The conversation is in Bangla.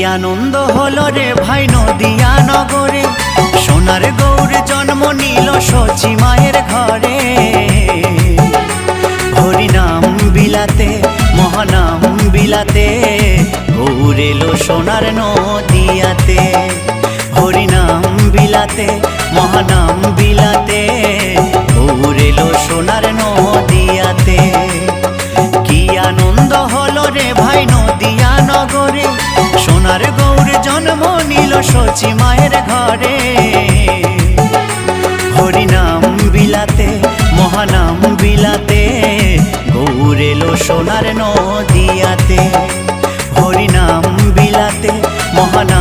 আনন্দ হলো রে ভাই নদিয়া নগরে, সোনার গৌর জন্ম নিল সচি মায়ের ঘরে। হরিনাম বিলাতে মহানাম বিলাতে, গৌর এলো সোনার নদিয়াতে। হরিনাম বিলাতে মহানাম বিলাতে, গৌর এলো সোনার নদিয়াতে। কি আনন্দ হলো রে ভাই নদিয়া নগরে, সোনার গৌর জন্ম নিল সচি মায়ের ঘরে। হরিনাম বিলাতে মহানাম বিলাতে, গৌর এলো সোনার নদিয়াতে। হরিনাম বিলাতে মহানাম